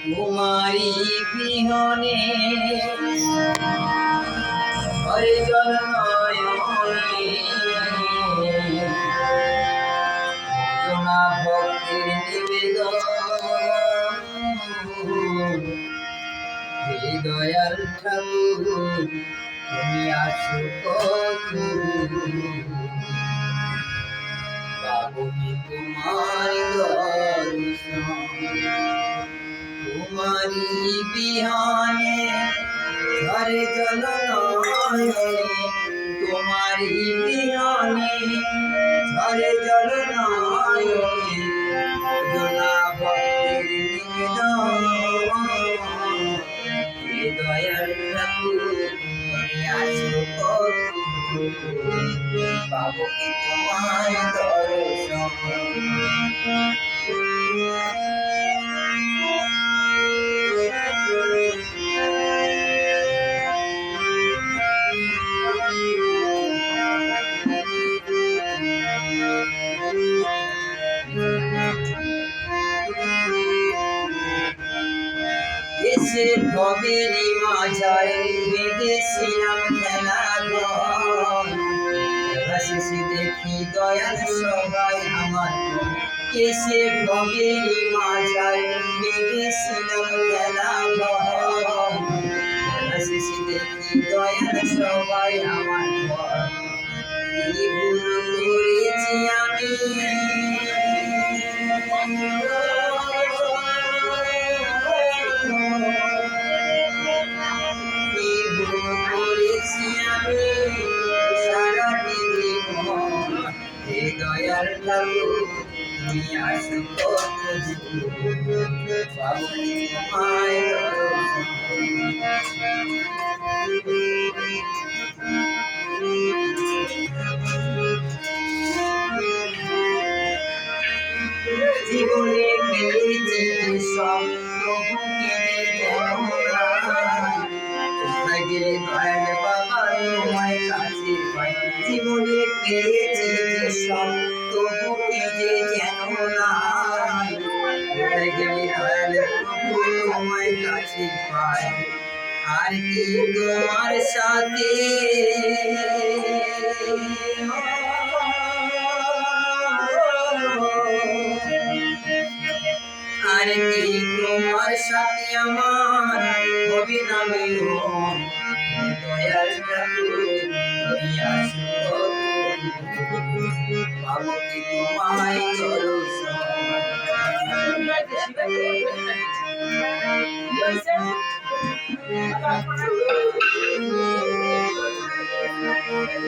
তোমারি বিহনে হরে জননয়নে জনা ভক্তির নিবেদন হে দয়াল ঠাকুর তুমি আসো পাবনি তোমার দর্শন তোমারি বিহানে ঝরে জলনয়নে তোমারি বিহানে ঝরে জলনয়নে জনা ভক্তির নিবেদন হে দয়াল ঠাকুর তুমি আসো পাবো কি তোমার দর্শন এসে ভবেরই মাঝারে বেঁধেছিলাম খেলা শেষে দেখি দয়াল সবাই আমার এসে ভবেরই মাঝারে বেঁধেছিলাম খেলা শেষে দেখি দয়াল সবাই আমার কি ভুল করেছি আমি দয়াল ঠাকুর তুমি আসো পাবনি তোমায় জীবনে পেয়েছি সব প্রভুকে কোথায় গেলে দয়াল বাবা তোমায় কাছে পাই জীবনে পেয়েছি সব প্রভুকে যেন নাই কোথায় গেলে দয়াল প্রভু তোমায় কাছে পাই আর কি তোমার সাথে আর কি তোমার সাথে আমার হবে না মিলন দয়াল ঠাকুর তুমি আসো পাবো কি তোমায় দর্শন